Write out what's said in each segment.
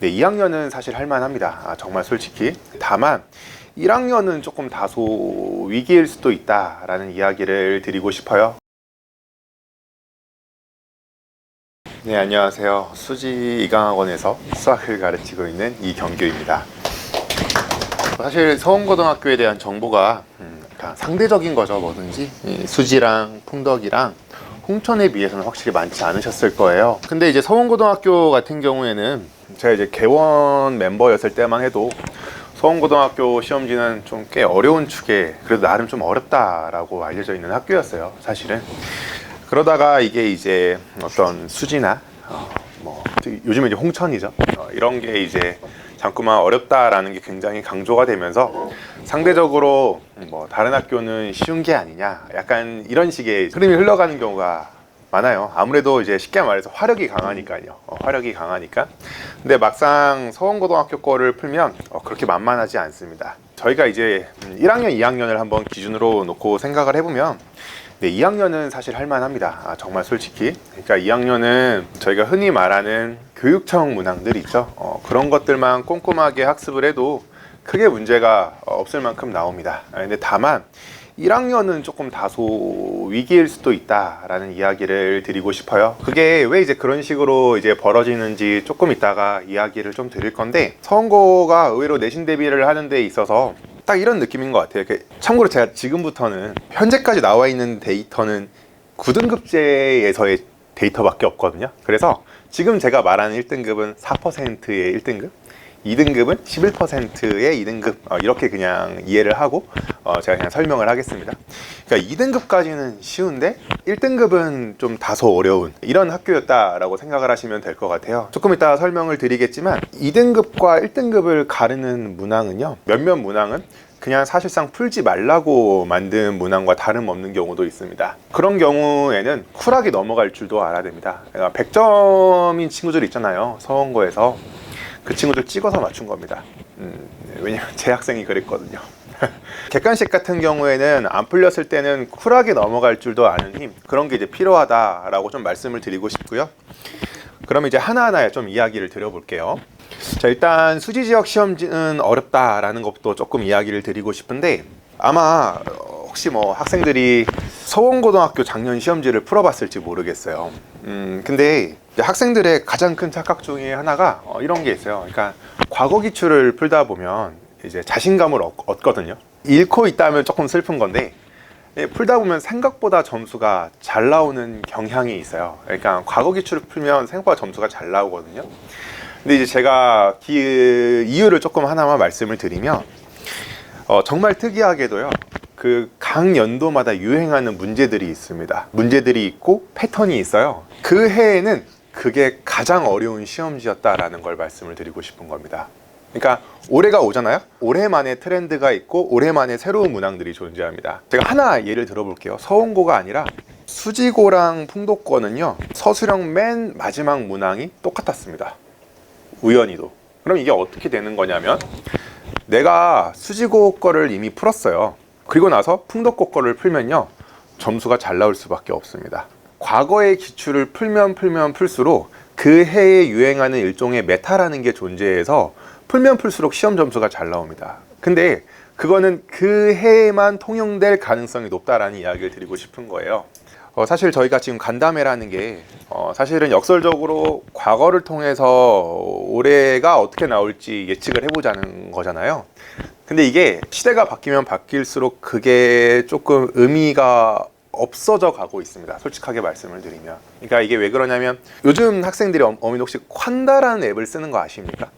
네, 2학년은 사실 할만합니다. 정말 솔직히. 다만 1학년은 조금 다소 위기일 수도 있다라는 이야기를 드리고 싶어요. 네, 안녕하세요. 수지 이강학원에서 수학을 가르치고 있는 이경규입니다. 사실 서원고등학교에 대한 정보가 상대적인 거죠. 뭐든지 수지랑 풍덕이랑 홍천에 비해서는 확실히 많지 않으셨을 거예요. 근데 이제 서원고등학교 같은 경우에는 제가 이제 개원 멤버였을 때만 해도 서원고등학교 시험지는 좀 꽤 어려운 축에, 그래도 나름 좀 어렵다라고 알려져 있는 학교였어요, 사실은. 그러다가 이게 이제 어떤 수지나 요즘에 이제 홍천이죠. 이런 게 이제 자꾸만 어렵다라는 게 굉장히 강조가 되면서 상대적으로 다른 학교는 쉬운 게 아니냐, 약간 이런 식의 흐름이 흘러가는 경우가 많아요. 아무래도 이제 쉽게 말해서 화력이 강하니까요. 화력이 강하니까. 근데 막상 서원고등학교 거를 풀면 그렇게 만만하지 않습니다. 저희가 이제 1학년, 2학년을 한번 기준으로 놓고 생각을 해보면, 네, 2학년은 사실 할만합니다. 정말 솔직히. 그러니까 2학년은 저희가 흔히 말하는 교육청 문항들 있죠. 그런 것들만 꼼꼼하게 학습을 해도 크게 문제가 없을 만큼 나옵니다. 근데 다만 1학년은 조금 다소 위기일 수도 있다라는 이야기를 드리고 싶어요. 그게 왜 이제 그런 식으로 이제 벌어지는지 조금 이따가 이야기를 좀 드릴 건데, 서원고가 의외로 내신 대비를 하는 데 있어서 딱 이런 느낌인 것 같아요. 참고로 제가 지금부터는 현재까지 나와 있는 데이터는 9등급제에서의 데이터밖에 없거든요. 그래서 지금 제가 말하는 1등급은 4%의 1등급, 2등급은 11%의 2등급, 이렇게 그냥 이해를 하고 제가 그냥 설명을 하겠습니다. 그러니까 2등급까지는 쉬운데 1등급은 좀 다소 어려운 이런 학교였다라고 생각을 하시면 될 것 같아요. 조금 이따 설명을 드리겠지만 2등급과 1등급을 가르는 문항은요, 몇몇 문항은 그냥 사실상 풀지 말라고 만든 문항과 다름없는 경우도 있습니다. 그런 경우에는 쿨하게 넘어갈 줄도 알아야 됩니다. 그러니까 100점인 친구들 있잖아요, 서원고에서. 그 친구들 찍어서 맞춘 겁니다. 왜냐면 제 학생이 그랬거든요. 객관식 같은 경우에는 안 풀렸을 때는 쿨하게 넘어갈 줄도 아는 힘, 그런 게 이제 필요하다라고 좀 말씀을 드리고 싶고요. 그러면 이제 하나하나 좀 이야기를 드려볼게요. 자, 일단 수지 지역 시험지는 어렵다라는 것부터 조금 이야기를 드리고 싶은데, 아마 혹시 학생들이 서원고등학교 작년 시험지를 풀어봤을지 모르겠어요. 근데 학생들의 가장 큰 착각 중에 하나가 이런 게 있어요. 그러니까 과거 기출을 풀다 보면 이제 자신감을 얻거든요. 잃고 있다면 조금 슬픈 건데, 풀다 보면 생각보다 점수가 잘 나오는 경향이 있어요. 그러니까 과거 기출을 풀면 생각보다 점수가 잘 나오거든요. 근데 이제 제가 이유를 조금 하나만 말씀을 드리면, 정말 특이하게도요, 각 연도마다 유행하는 문제들이 있습니다. 문제들이 있고 패턴이 있어요. 그 해에는 그게 가장 어려운 시험지였다라는 걸 말씀을 드리고 싶은 겁니다. 그러니까 올해가 오잖아요. 올해만의 트렌드가 있고 올해만의 새로운 문항들이 존재합니다. 제가 하나 예를 들어볼게요. 서원고가 아니라 수지고랑 풍독고는요, 서술형 맨 마지막 문항이 똑같았습니다. 우연히도. 그럼 이게 어떻게 되는 거냐면, 내가 수지고 거를 이미 풀었어요. 그리고 나서 풍덕고 거를 풀면요, 점수가 잘 나올 수밖에 없습니다. 과거의 기출을 풀면 풀수록 그 해에 유행하는 일종의 메타라는 게 존재해서 풀면 풀수록 시험 점수가 잘 나옵니다. 근데 그거는 그 해에만 통용될 가능성이 높다라는 이야기를 드리고 싶은 거예요. 사실 저희가 지금 간담회라는 게 사실은 역설적으로 과거를 통해서 올해가 어떻게 나올지 예측을 해보자는 거잖아요. 근데 이게 시대가 바뀌면 바뀔수록 그게 조금 의미가 없어져 가고 있습니다. 솔직하게 말씀을 드리면. 그러니까 이게 왜 그러냐면, 요즘 학생들이 어머니 혹시 콴다라는 앱을 쓰는 거 아십니까?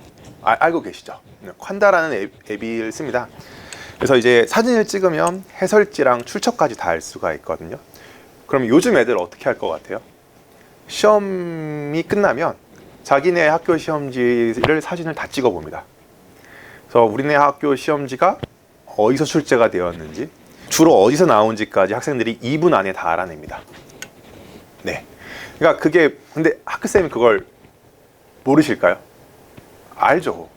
알고 계시죠? 콴다라는 앱을 씁니다. 그래서 이제 사진을 찍으면 해설지랑 출처까지 다 알 수가 있거든요. 그럼 요즘 애들 어떻게 할 것 같아요? 시험이 끝나면 자기네 학교 시험지를 사진을 다 찍어 봅니다. 그래서 우리네 학교 시험지가 어디서 출제가 되었는지, 주로 어디서 나온지까지 학생들이 2분 안에 다 알아냅니다. 네. 그러니까 그게, 근데 학교쌤이 그걸 모르실까요? 알죠.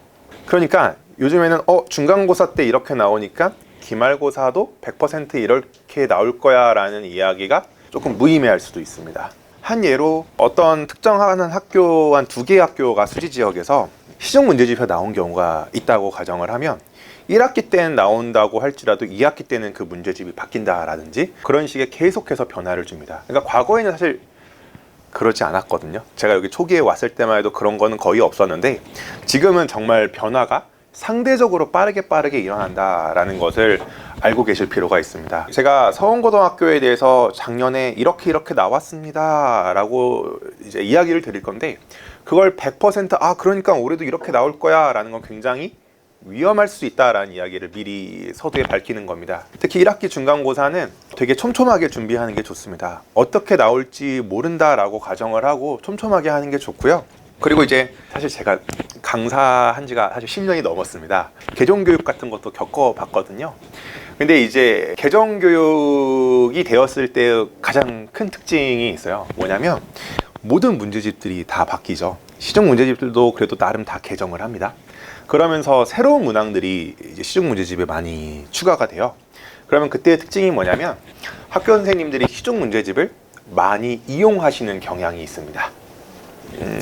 그러니까 요즘에는 중간고사 때 이렇게 나오니까 기말고사도 100% 이렇게 나올 거야 라는 이야기가 조금 무의미할 수도 있습니다. 한 예로 어떤 특정한 학교, 한 2개의 학교가 수지 지역에서 시중 문제집에서 나온 경우가 있다고 가정을 하면 1학기 때는 나온다고 할지라도 2학기 때는 그 문제집이 바뀐다라든지 그런 식의 계속해서 변화를 줍니다. 그러니까 과거에는 사실 그러지 않았거든요. 제가 여기 초기에 왔을 때만 해도 그런 거는 거의 없었는데 지금은 정말 변화가 상대적으로 빠르게 일어난다라는 것을 알고 계실 필요가 있습니다. 제가 서원고등학교에 대해서 작년에 이렇게 나왔습니다 라고 이제 이야기를 드릴 건데 그걸 100% 그러니까 올해도 이렇게 나올 거야 라는 건 굉장히 위험할 수 있다라는 이야기를 미리 서두에 밝히는 겁니다. 특히 1학기 중간고사는 되게 촘촘하게 준비하는 게 좋습니다. 어떻게 나올지 모른다라고 가정을 하고 촘촘하게 하는 게 좋고요. 그리고 이제 사실 제가 강사한 지가 사실 10년이 넘었습니다. 개정교육 같은 것도 겪어봤거든요. 근데 이제 개정교육이 되었을 때 가장 큰 특징이 있어요. 뭐냐면 모든 문제집들이 다 바뀌죠. 시중 문제집들도 그래도 나름 다 개정을 합니다. 그러면서 새로운 문항들이 이제 시중 문제집에 많이 추가가 돼요. 그러면 그때의 특징이 뭐냐면 학교 선생님들이 시중 문제집을 많이 이용하시는 경향이 있습니다.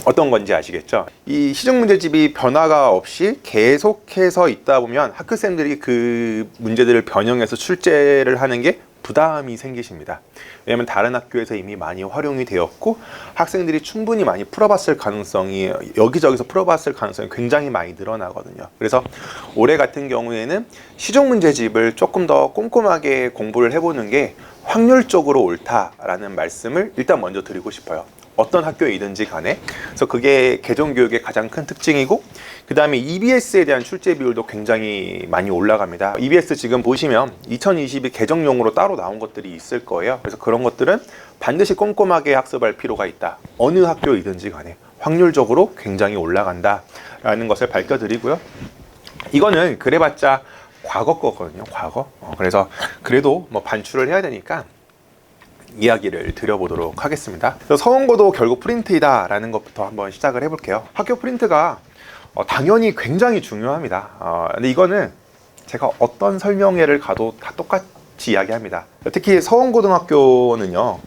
어떤 건지 아시겠죠? 이 시중 문제집이 변화가 없이 계속해서 있다 보면 학교생들이 그 문제들을 변형해서 출제를 하는 게 부담이 생기십니다. 왜냐하면 다른 학교에서 이미 많이 활용이 되었고 학생들이 충분히 많이 풀어봤을 가능성이 여기저기서 풀어봤을 가능성이 굉장히 많이 늘어나거든요. 그래서 올해 같은 경우에는 시중 문제집을 조금 더 꼼꼼하게 공부를 해보는 게 확률적으로 옳다라는 말씀을 일단 먼저 드리고 싶어요. 어떤 학교이든지 간에. 그래서 그게 개정교육의 가장 큰 특징이고 그 다음에 EBS에 대한 출제 비율도 굉장히 많이 올라갑니다. EBS 지금 보시면 2022 개정용으로 따로 나온 것들이 있을 거예요. 그래서 그런 것들은 반드시 꼼꼼하게 학습할 필요가 있다. 어느 학교이든지 간에 확률적으로 굉장히 올라간다 라는 것을 밝혀드리고요. 이거는 그래봤자 과거 거거든요. 과거. 그래서 그래도 뭐 반출을 해야 되니까 이야기를 드려보도록 하겠습니다. 서원고도 결국 프린트이다 라는 것부터 한번 시작을 해볼게요. 학교 프린트가 당연히 굉장히 중요합니다. 근데 이거는 제가 어떤 설명회를 가도 다 똑같이 이야기합니다. 특히 서원고등학교는요,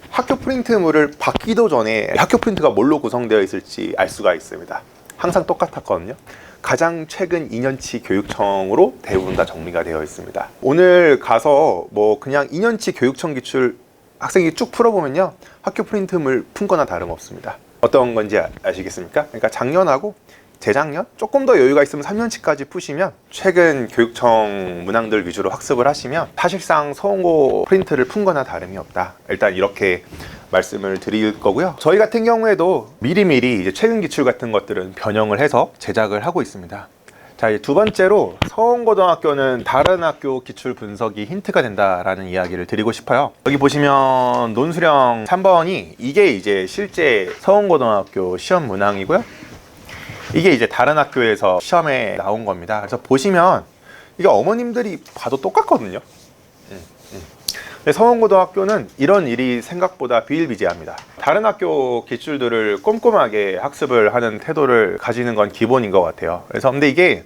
학교 프린트물을 받기도 전에 학교 프린트가 뭘로 구성되어 있을지 알 수가 있습니다. 항상 똑같았거든요. 가장 최근 2년치 교육청으로 대부분 다 정리가 되어 있습니다. 오늘 가서 뭐 그냥 2년치 교육청 기출 학생이 쭉 풀어보면요, 학교 프린트물 푼 거나 다름없습니다. 어떤 건지 아시겠습니까? 그러니까 작년하고 재작년 조금 더 여유가 있으면 3년치까지 푸시면 최근 교육청 문항들 위주로 학습을 하시면 사실상 서원고 프린트를 푼 거나 다름이 없다. 일단 이렇게 말씀을 드릴 거고요. 저희 같은 경우에도 미리미리 이제 최근 기출 같은 것들은 변형을 해서 제작을 하고 있습니다. 자, 이제 두 번째로 서원고등학교는 다른 학교 기출 분석이 힌트가 된다라는 이야기를 드리고 싶어요. 여기 보시면 논수령 3번이 이게 이제 실제 서원고등학교 시험 문항이고요. 이게 이제 다른 학교에서 시험에 나온 겁니다. 그래서 보시면 이게 어머님들이 봐도 똑같거든요. 근데 서원고등학교는 이런 일이 생각보다 비일비재합니다. 다른 학교 기출들을 꼼꼼하게 학습을 하는 태도를 가지는 건 기본인 것 같아요. 그래서 근데 이게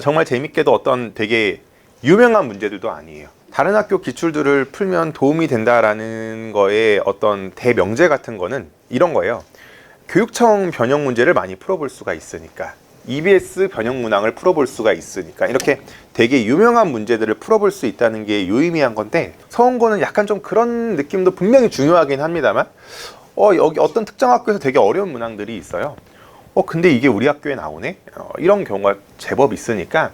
정말 재밌게도 어떤 되게 유명한 문제들도 아니에요. 다른 학교 기출들을 풀면 도움이 된다라는 거에 어떤 대명제 같은 거는 이런 거예요. 교육청 변형 문제를 많이 풀어볼 수가 있으니까, EBS 변형 문항을 풀어볼 수가 있으니까, 이렇게 되게 유명한 문제들을 풀어볼 수 있다는 게 유의미한 건데, 서원고는 약간 좀 그런 느낌도 분명히 중요하긴 합니다만 여기 어떤 특정 학교에서 되게 어려운 문항들이 있어요. 근데 이게 우리 학교에 나오네? 이런 경우가 제법 있으니까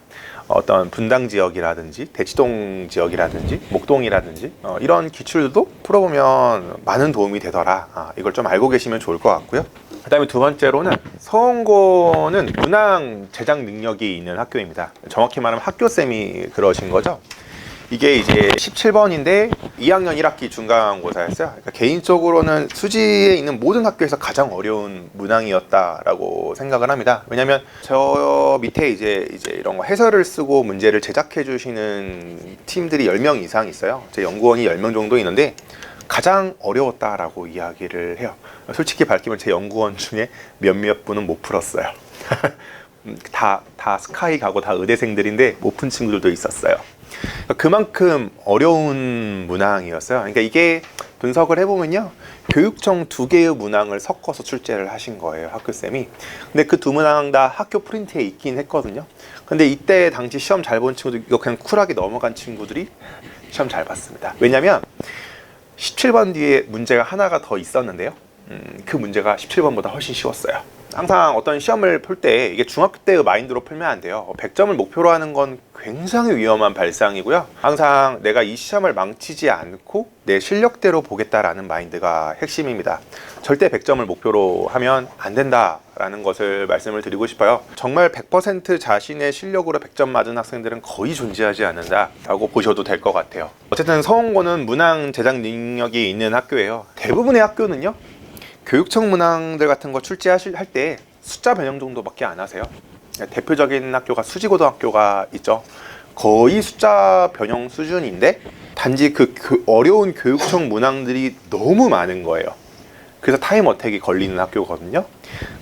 어떤 분당 지역이라든지 대치동 지역이라든지 목동이라든지 이런 기출도 풀어보면 많은 도움이 되더라. 이걸 좀 알고 계시면 좋을 것 같고요. 그 다음에 두 번째로는 서원고는 문항 제작 능력이 있는 학교입니다. 정확히 말하면 학교쌤이 그러신 거죠. 이게 이제 17번인데 2학년 1학기 중간고사였어요. 그러니까 개인적으로는 수지에 있는 모든 학교에서 가장 어려운 문항이었다라고 생각을 합니다. 왜냐면 저 밑에 이제 이런 거 해설을 쓰고 문제를 제작해 주시는 팀들이 10명 이상 있어요. 제 연구원이 10명 정도 있는데 가장 어려웠다라고 이야기를 해요. 솔직히 밝히면 제 연구원 중에 몇몇 분은 못 풀었어요. 다 스카이 가고 다 의대생들인데 못 푼 친구들도 있었어요. 그만큼 어려운 문항이었어요. 그러니까 이게 분석을 해보면요, 교육청 두 개의 문항을 섞어서 출제를 하신 거예요, 학교쌤이. 근데 그 두 문항 다 학교 프린트에 있긴 했거든요. 근데 이때 당시 시험 잘 본 친구들, 이거 그냥 쿨하게 넘어간 친구들이 시험 잘 봤습니다. 왜냐면 17번 뒤에 문제가 하나가 더 있었는데요. 그 문제가 17번보다 훨씬 쉬웠어요. 항상 어떤 시험을 풀 때 이게 중학교 때의 마인드로 풀면 안 돼요. 100점을 목표로 하는 건 굉장히 위험한 발상이고요. 항상 내가 이 시험을 망치지 않고 내 실력대로 보겠다라는 마인드가 핵심입니다. 절대 100점을 목표로 하면 안 된다라는 것을 말씀을 드리고 싶어요. 정말 100% 자신의 실력으로 100점 맞은 학생들은 거의 존재하지 않는다라고 보셔도 될 것 같아요. 어쨌든 서원고는 문항 제작 능력이 있는 학교예요. 대부분의 학교는요, 교육청 문항들 같은 거 출제하실 때 숫자 변형 정도밖에 안 하세요. 대표적인 학교가 수지고등학교가 있죠. 거의 숫자 변형 수준인데 단지 그 어려운 교육청 문항들이 너무 많은 거예요. 그래서 타임 어택이 걸리는 학교거든요.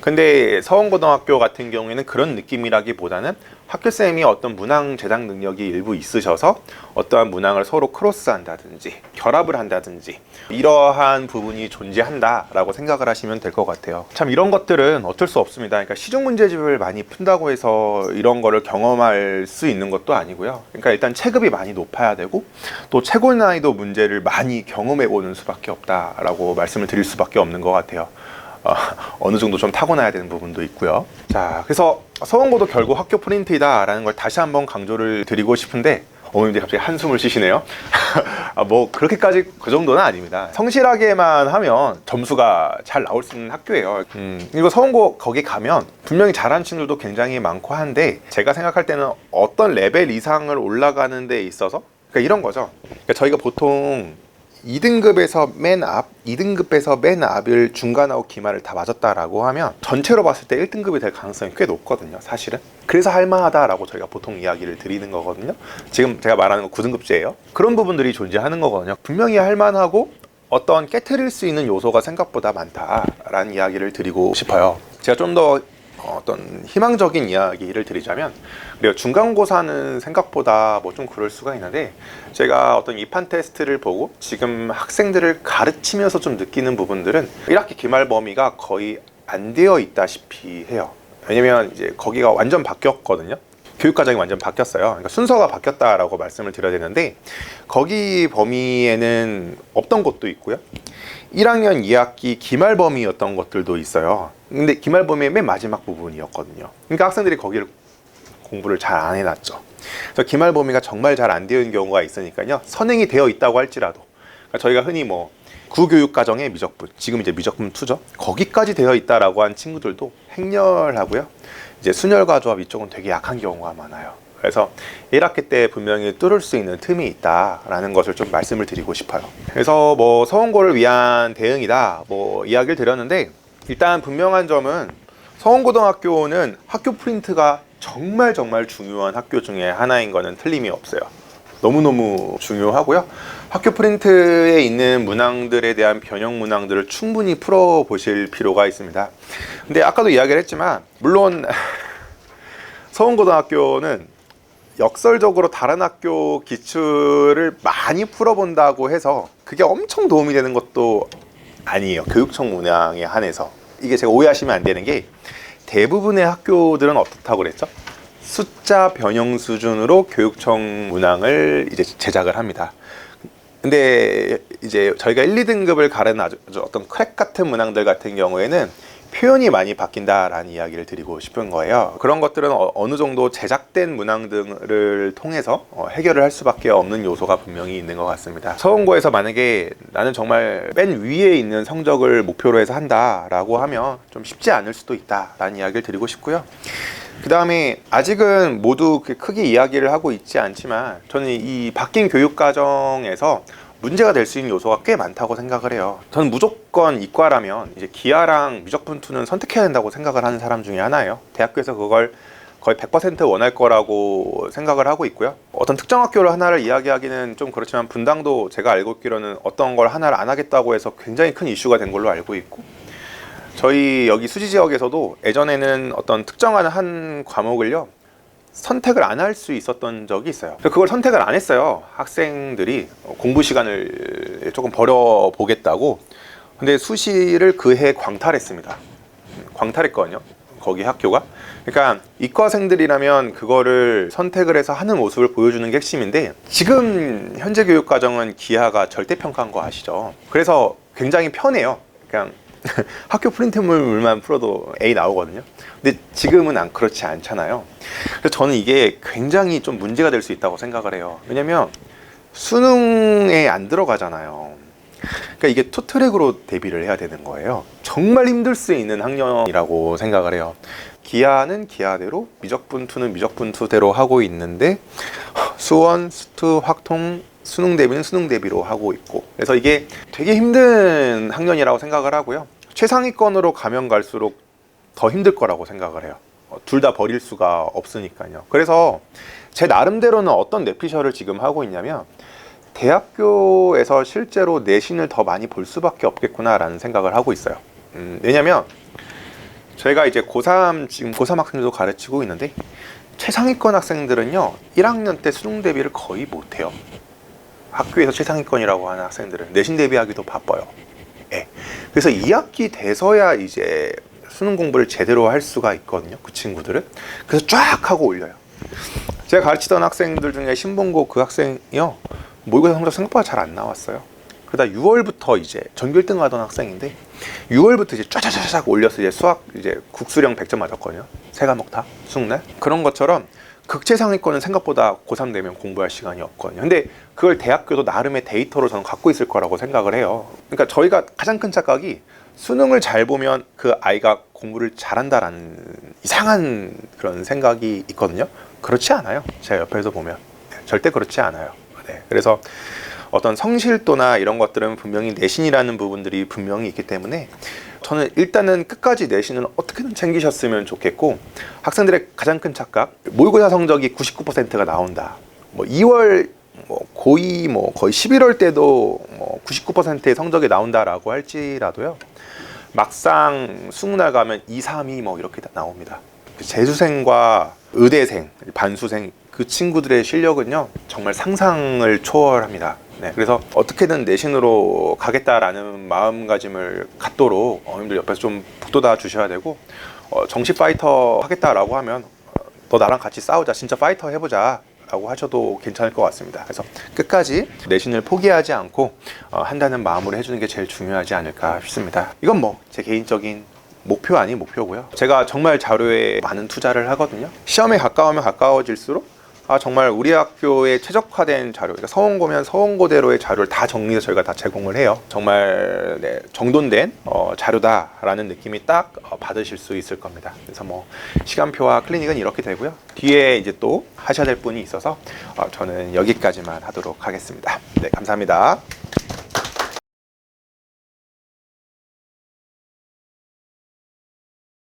근데 서원고등학교 같은 경우에는 그런 느낌이라기보다는 학교쌤이 어떤 문항 제작 능력이 일부 있으셔서 어떠한 문항을 서로 크로스한다든지 결합을 한다든지 이러한 부분이 존재한다라고 생각을 하시면 될 것 같아요. 참 이런 것들은 어쩔 수 없습니다. 그러니까 시중 문제집을 많이 푼다고 해서 이런 거를 경험할 수 있는 것도 아니고요. 그러니까 일단 체급이 많이 높아야 되고 또 최고 난이도 문제를 많이 경험해 보는 수밖에 없다라고 말씀을 드릴 수밖에 없는 것 같아요. 어느 정도 좀 타고나야 되는 부분도 있고요. 자, 그래서 서원고도 결국 학교 프린트이다 라는 걸 다시 한번 강조를 드리고 싶은데 어머님들이 갑자기 한숨을 쉬시네요. 뭐 그렇게까지 그 정도는 아닙니다. 성실하게만 하면 점수가 잘 나올 수 있는 학교예요. 그리고 서원고 거기 가면 분명히 잘하는 친구들도 굉장히 많고 한데 제가 생각할 때는 어떤 레벨 이상을 올라가는 데 있어서 그러니까 이런 거죠. 그러니까 저희가 보통 2등급에서 맨 앞, 2등급에서 맨 앞을 중간하고 기말을 다 맞았다라고 하면 전체로 봤을 때 1등급이 될 가능성이 꽤 높거든요, 사실은. 그래서 할만하다라고 저희가 보통 이야기를 드리는 거거든요. 지금 제가 말하는 거 9등급제예요. 그런 부분들이 존재하는 거거든요. 분명히 할만하고 어떤 깨트릴 수 있는 요소가 생각보다 많다라는 이야기를 드리고 싶어요. 제가 좀 더 어떤 희망적인 이야기를 드리자면, 그리고 중간고사는 생각보다 뭐 좀 그럴 수가 있는데 제가 어떤 입한 테스트를 보고 지금 학생들을 가르치면서 좀 느끼는 부분들은 1학기 기말 범위가 거의 안 되어 있다시피 해요. 왜냐면 이제 거기가 완전 바뀌었거든요. 교육과정이 완전 바뀌었어요. 그러니까 순서가 바뀌었다라고 말씀을 드려야 되는데 거기 범위에는 없던 것도 있고요. 1학년 2학기 기말 범위였던 것들도 있어요. 근데 기말 범위의 맨 마지막 부분이었거든요. 그러니까 학생들이 거기를 공부를 잘 안 해놨죠. 그래서 기말 범위가 정말 잘 안 되어 있는 경우가 있으니까요. 선행이 되어 있다고 할지라도 그러니까 저희가 흔히 뭐 구교육과정의 미적분, 지금 이제 미적분 2죠. 거기까지 되어 있다라고 한 친구들도 행렬하고요. 이제 순열과 조합 이쪽은 되게 약한 경우가 많아요. 그래서 1학기 때 분명히 뚫을 수 있는 틈이 있다라는 것을 좀 말씀을 드리고 싶어요. 그래서 뭐 서원고를 위한 대응이다 뭐 이야기를 드렸는데 일단 분명한 점은 서원고등학교는 학교 프린트가 정말 중요한 학교 중에 하나인 거는 틀림이 없어요. 너무너무 중요하고요. 학교 프린트에 있는 문항들에 대한 변형 문항들을 충분히 풀어보실 필요가 있습니다. 근데 아까도 이야기를 했지만 물론 서원고등학교는 역설적으로 다른 학교 기출을 많이 풀어본다고 해서 그게 엄청 도움이 되는 것도 아니에요. 교육청 문항에 한해서. 이게 제가 오해하시면 안 되는 게 대부분의 학교들은 어떻다고 그랬죠? 숫자 변형 수준으로 교육청 문항을 이제 제작을 합니다. 근데 이제 저희가 1, 2등급을 가르는 아주 어떤 크랙 같은 문항들 같은 경우에는 표현이 많이 바뀐다라는 이야기를 드리고 싶은 거예요. 그런 것들은 어느 정도 제작된 문항 등을 통해서 해결을 할 수밖에 없는 요소가 분명히 있는 것 같습니다. 서원고에서 만약에 나는 정말 맨 위에 있는 성적을 목표로 해서 한다라고 하면 좀 쉽지 않을 수도 있다라는 이야기를 드리고 싶고요. 그 다음에 아직은 모두 크게 이야기를 하고 있지 않지만 저는 이 바뀐 교육과정에서 문제가 될 수 있는 요소가 꽤 많다고 생각을 해요. 저는 무조건 이과라면 이제 기하랑 미적분 2는 선택해야 된다고 생각을 하는 사람 중에 하나예요. 대학교에서 그걸 거의 100% 원할 거라고 생각을 하고 있고요. 어떤 특정 학교를 하나를 이야기하기는 좀 그렇지만 분당도 제가 알고 있기로는 어떤 걸 하나를 안 하겠다고 해서 굉장히 큰 이슈가 된 걸로 알고 있고, 저희 여기 수지 지역에서도 예전에는 어떤 특정한 한 과목을요 선택을 안 할 수 있었던 적이 있어요. 그걸 선택을 안 했어요. 학생들이 공부 시간을 조금 버려보겠다고 근데 수시를 그 해 광탈했습니다. 광탈했거든요. 거기 학교가. 그러니까 이과생들이라면 그거를 선택을 해서 하는 모습을 보여주는 게 핵심인데, 지금 현재 교육과정은 기하가 절대평가한 거 아시죠? 그래서 굉장히 편해요. 그냥 학교 프린트물만 풀어도 A 나오거든요. 근데 지금은 그렇지 않잖아요. 그래서 저는 이게 굉장히 좀 문제가 될 수 있다고 생각을 해요. 왜냐면 수능에 안 들어가잖아요. 그러니까 이게 투트랙으로 대비를 해야 되는 거예요. 정말 힘들 수 있는 학년이라고 생각을 해요. 기하는 기하대로, 미적분투는 미적분투대로 하고 있는데, 수원, 수투, 확통, 수능 대비는 수능 대비로 하고 있고, 그래서 이게 되게 힘든 학년이라고 생각을 하고요. 최상위권으로 가면 갈수록 더 힘들 거라고 생각을 해요. 둘 다 버릴 수가 없으니까요. 그래서 제 나름대로는 어떤 뇌피셜을 지금 하고 있냐면, 대학교에서 실제로 내신을 더 많이 볼 수밖에 없겠구나라는 생각을 하고 있어요. 왜냐면 저희가 이제 고3, 지금 고3 학생들도 가르치고 있는데, 최상위권 학생들은요 1학년 때 수능 대비를 거의 못해요. 학교에서 최상위권이라고 하는 학생들은 내신 대비하기도 바빠요. 네. 그래서 2학기 돼서야 이제 수능 공부를 제대로 할 수가 있거든요, 그 친구들은. 그래서 쫙 하고 올려요. 제가 가르치던 학생들 중에 신봉고 그 학생이요, 모의고사 성적 생각보다 잘 안 나왔어요. 그러다 6월부터 이제 전교 1등 하던 학생인데, 6월부터 이제 쫙쫙쫙 올려서 이제 수학 이제 국수령 100점 맞았거든요. 세 과목 다 수능날. 그런 것처럼 극최상위권은 생각보다 고3 되면 공부할 시간이 없거든요. 근데 그걸 대학교도 나름의 데이터로 저는 갖고 있을 거라고 생각을 해요. 그러니까 저희가 가장 큰 착각이, 수능을 잘 보면 그 아이가 공부를 잘한다라는 이상한 그런 생각이 있거든요. 그렇지 않아요. 제가 옆에서 보면 절대 그렇지 않아요. 네. 그래서 어떤 성실도나 이런 것들은 분명히 내신이라는 부분들이 분명히 있기 때문에, 저는 일단은 끝까지 내신은 어떻게든 챙기셨으면 좋겠고, 학생들의 가장 큰 착각, 모의고사 성적이 99%가 나온다, 뭐 2월 고2 거의 11월 때도 99%의 성적이 나온다라고 할지라도요, 막상 수능날 가면 2, 3위 이렇게 나옵니다. 재수생과 의대생, 반수생, 그 친구들의 실력은요 정말 상상을 초월합니다. 네, 그래서 어떻게든 내신으로 가겠다라는 마음가짐을 갖도록 어머님들 옆에서 좀 북돋아 주셔야 되고, 정시 파이터 하겠다라고 하면 너 나랑 같이 싸우자, 진짜 파이터 해보자 라고 하셔도 괜찮을 것 같습니다. 그래서 끝까지 내신을 포기하지 않고 한다는 마음으로 해주는 게 제일 중요하지 않을까 싶습니다. 이건 제 개인적인 목표 아닌 목표고요. 제가 정말 자료에 많은 투자를 하거든요. 시험에 가까우면 가까워질수록 정말 우리 학교에 최적화된 자료, 그러니까 서원고면 서원고대로의 자료를 다 정리해서 저희가 다 제공을 해요. 정말 정돈된 자료다라는 느낌이 딱 받으실 수 있을 겁니다. 그래서 시간표와 클리닉은 이렇게 되고요. 뒤에 이제 또 하셔야 될 분이 있어서 저는 여기까지만 하도록 하겠습니다. 네, 감사합니다.